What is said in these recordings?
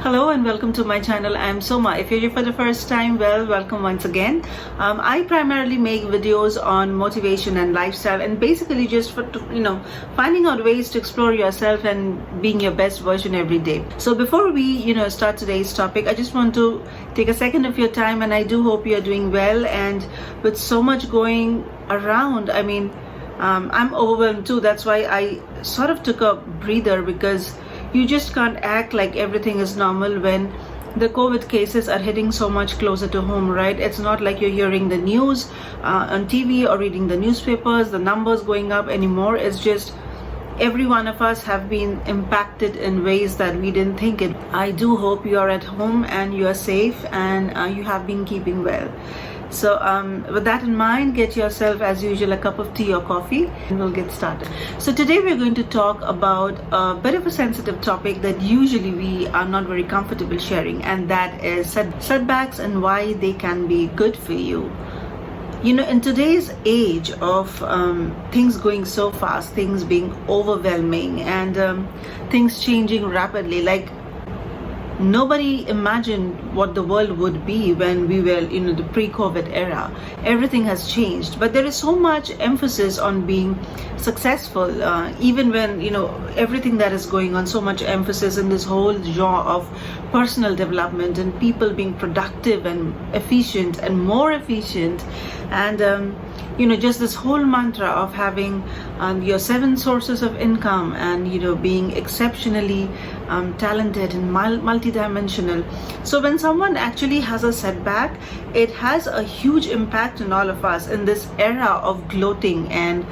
Hello and welcome to my channel. I'm Soma. If you're here for the first time, well, welcome once again. I primarily make videos on motivation and lifestyle, and basically just for finding out ways to explore yourself and being your best version every day. So before we start today's topic, I just want to take a second of your time, and I do hope you're doing well. And with so much going around, I'm overwhelmed too. That's why I sort of took a breather, because you just can't act like everything is normal when the COVID cases are hitting so much closer to home, right? It's not like you're hearing the news on TV or reading the newspapers, the numbers going up anymore. It's just every one of us have been impacted in ways that we didn't think it. I do hope you are at home and you are safe and you have been keeping well. So with that in mind, get yourself as usual a cup of tea or coffee and we'll get started. So today we're going to talk about a bit of a sensitive topic that usually we are not very comfortable sharing, and that is setbacks and why they can be good for you. In today's age of things going so fast, things being overwhelming and things changing rapidly, like nobody imagined what the world would be when we were in the pre-COVID era. Everything has changed, but there is so much emphasis on being successful, even when everything that is going on, so much emphasis in this whole genre of personal development and people being productive and efficient and more efficient, and just this whole mantra of having your 7 sources of income and being exceptionally talented and multidimensional. So when someone actually has a setback, it has a huge impact on all of us in this era of gloating and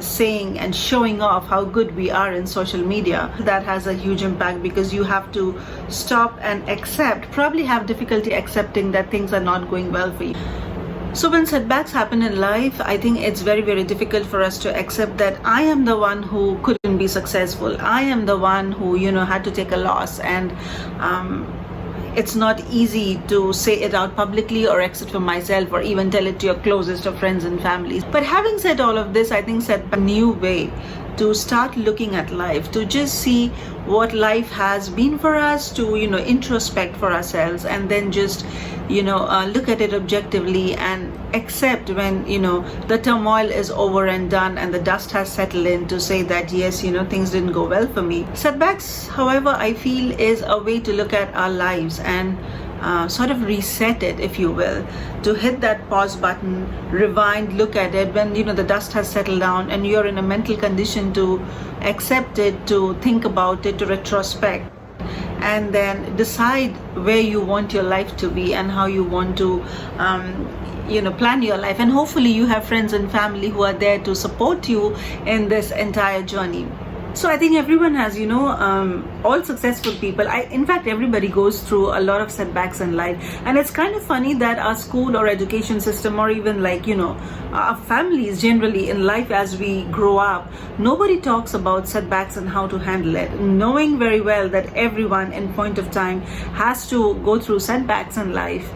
saying and showing off how good we are in social media. That has a huge impact because you have to stop and probably have difficulty accepting that things are not going well for you. So when setbacks happen in life, I think it's very, very difficult for us to accept that I am the one who couldn't be successful. I am the one who, had to take a loss. And it's not easy to say it out publicly or accept for myself or even tell it to your closest of friends and families. But having said all of this, I think set a new way to start looking at life, to just see what life has been for us, to introspect for ourselves, and then just look at it objectively and accept when the turmoil is over and done and the dust has settled in, to say that yes, things didn't go well for me. Setbacks, however, I feel is a way to look at our lives and sort of reset it, if you will, to hit that pause button, rewind, look at it when the dust has settled down and you're in a mental condition to accept it, to think about it, to retrospect, and then decide where you want your life to be and how you want to plan your life. And hopefully you have friends and family who are there to support you in this entire journey. So I think everyone has, all successful people, in fact, everybody goes through a lot of setbacks in life. And it's kind of funny that our school or education system, or even our families generally in life as we grow up, nobody talks about setbacks and how to handle it, knowing very well that everyone in point of time has to go through setbacks in life.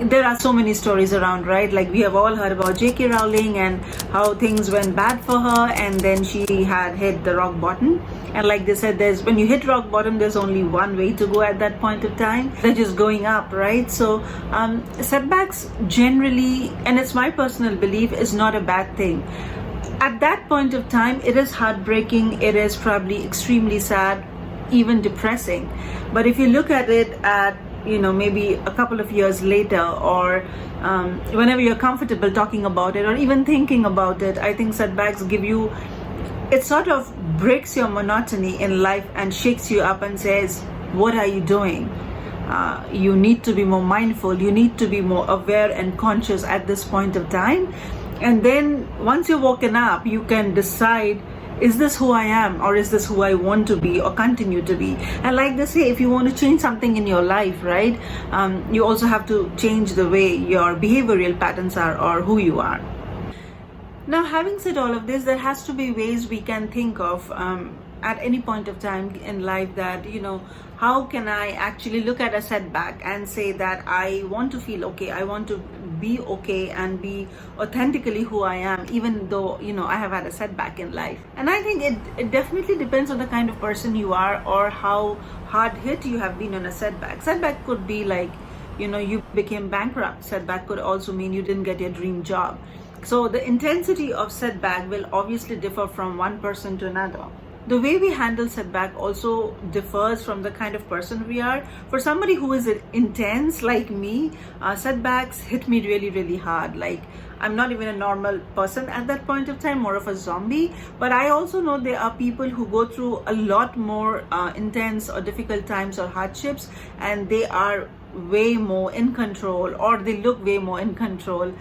There are so many stories around, right? Like we have all heard about J.K. Rowling and how things went bad for her, and then she had hit the rock bottom. And like they said, when you hit rock bottom, there's only one way to go at that point of time. They're just going up, right? So setbacks generally, and it's my personal belief, is not a bad thing. At that point of time, it is heartbreaking. It is probably extremely sad, even depressing. But if you look at it at maybe a couple of years later, or whenever you're comfortable talking about it or even thinking about it, I think setbacks it sort of breaks your monotony in life and shakes you up and says, what are you doing? You need to be more mindful. You need to be more aware and conscious at this point of time. And then once you're woken up, you can decide, is this who I am, or is this who I want to be or continue to be? And like they say, if you want to change something in your life, right, you also have to change the way your behavioral patterns are or who you are. Now, having said all of this, there has to be ways we can think of at any point of time in life that, how can I actually look at a setback and say that I want to feel okay, I want to be okay and be authentically who I am, even though, I have had a setback in life. And I think it definitely depends on the kind of person you are, or how hard hit you have been on a setback. Setback could be like, you became bankrupt. Setback could also mean you didn't get your dream job. So the intensity of setback will obviously differ from one person to another. The way we handle setback also differs from the kind of person we are. For somebody who is intense like me, setbacks hit me really, really hard. Like, I'm not even a normal person at that point of time, more of a zombie. But I also know there are people who go through a lot more intense or difficult times or hardships, and they are way more in control, or they look way more in control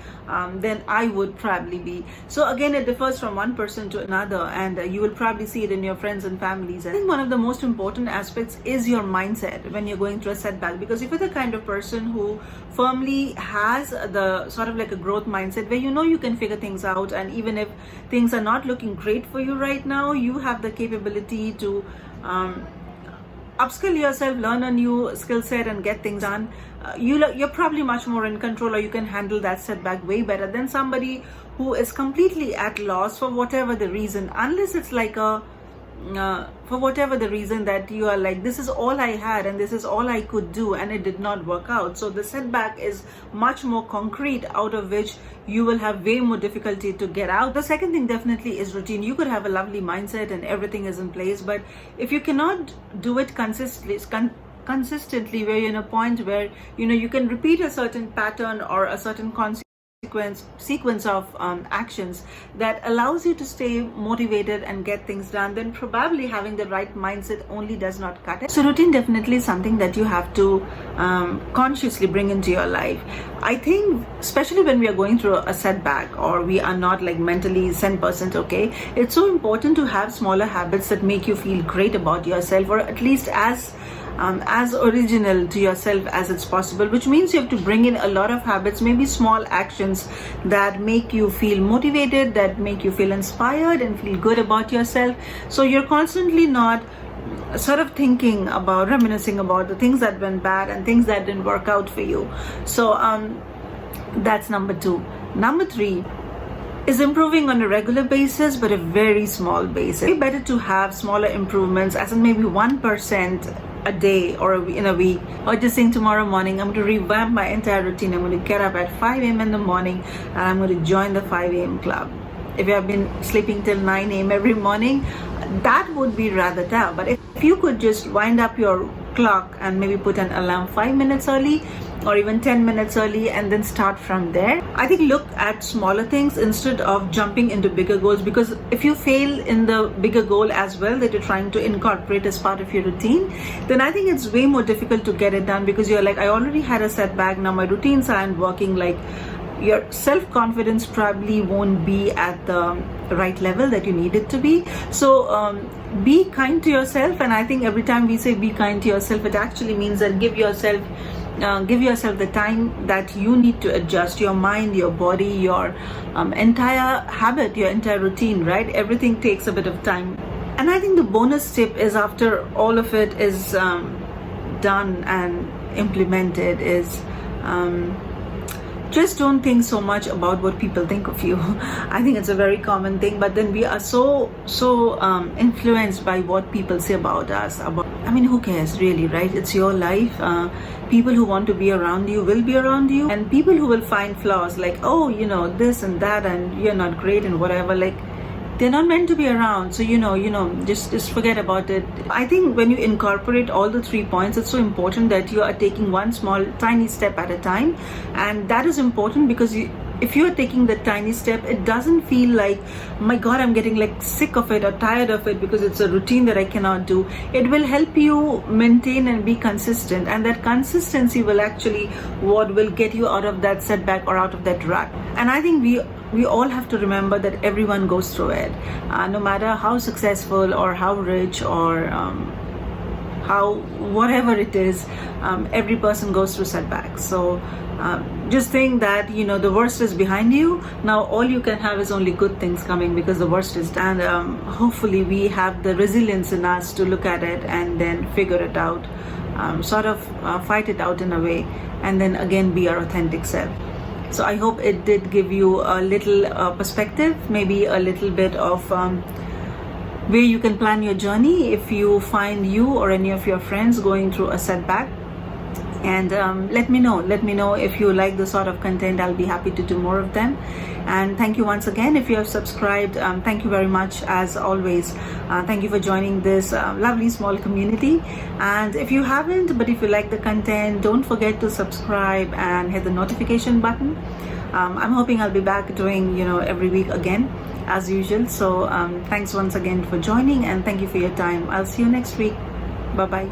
than I would probably be. So again, it differs from one person to another, and you will probably see it in your friends and families. I think one of the most important aspects is your mindset when you're going through a setback, because if you're the kind of person who firmly has the sort of like a growth mindset where you can figure things out, and even if things are not looking great for you right now, you have the capability to upskill yourself, learn a new skill set, and get things done, you're probably much more in control, or you can handle that setback way better than somebody who is completely at loss for whatever the reason, unless it's like for whatever the reason that you are like, this is all I had and this is all I could do, and it did not work out. So the setback is much more concrete, out of which you will have way more difficulty to get out. The second thing definitely is routine. You could have a lovely mindset and everything is in place, but if you cannot do it consistently, where you're in a point where you can repeat a certain pattern or a certain sequence of actions that allows you to stay motivated and get things done, then probably having the right mindset only does not cut it. So routine definitely is something that you have to consciously bring into your life. I think especially when we are going through a setback, or we are not like mentally 10% okay, it's so important to have smaller habits that make you feel great about yourself, or at least as original to yourself as it's possible, which means you have to bring in a lot of habits, maybe small actions that make you feel motivated, that make you feel inspired and feel good about yourself. So you're constantly not sort of reminiscing about the things that went bad and things that didn't work out for you. So that's number 2. Number 3 is improving on a regular basis, but a very small basis. It's better to have smaller improvements, as in maybe 1% a day or in a week, or just saying tomorrow morning I'm going to revamp my entire routine. I'm going to get up at 5 a.m. in the morning and I'm going to join the 5 a.m. club. If you have been sleeping till 9 a.m. every morning, that would be rather tough. But if you could just wind up your clock and maybe put an alarm 5 minutes early, or even 10 minutes early, and then start from there. I think look at smaller things instead of jumping into bigger goals, because if you fail in the bigger goal as well that you're trying to incorporate as part of your routine, then I think it's way more difficult to get it done, because you're like, I already had a setback, now my routines aren't working. Like, your self-confidence probably won't be at the right level that you need it to be. So be kind to yourself, and I think every time we say be kind to yourself, it actually means that give yourself the time that you need to adjust your mind, your body, your entire habit, your entire routine, right? Everything takes a bit of time. And I think the bonus tip is, after all of it is done and implemented, is just don't think so much about what people think of you. I think it's a very common thing, but then we are so influenced by what people say about us. Who cares really, right? It's your life. People who want to be around you will be around you, and people who will find flaws, like, oh, this and that, and you're not great and whatever, like, they're not meant to be around. So just forget about it. I think when you incorporate all the 3 points, it's so important that you are taking one small tiny step at a time. And that is important because if you are taking the tiny step, it doesn't feel like, my God, I'm getting like sick of it or tired of it because it's a routine that I cannot do. It will help you maintain and be consistent, and that consistency will actually what will get you out of that setback or out of that rut. And I think we all have to remember that everyone goes through it, no matter how successful or how rich or how whatever it is, every person goes through setbacks. So just think that the worst is behind you. Now all you can have is only good things coming, because the worst is done. Hopefully we have the resilience in us to look at it and then figure it out, fight it out in a way, and then again be our authentic self. So I hope it did give you a little perspective, maybe a little bit of where you can plan your journey if you find you or any of your friends going through a setback. And let me know if you like the sort of content. I'll be happy to do more of them. And thank you once again. If you have subscribed, thank you very much as always. Thank you for joining this lovely small community. And if you haven't, but if you like the content, don't forget to subscribe and hit the notification button. I'm hoping I'll be back doing every week again as usual. So thanks once again for joining, and thank you for your time. I'll see you next week. Bye bye.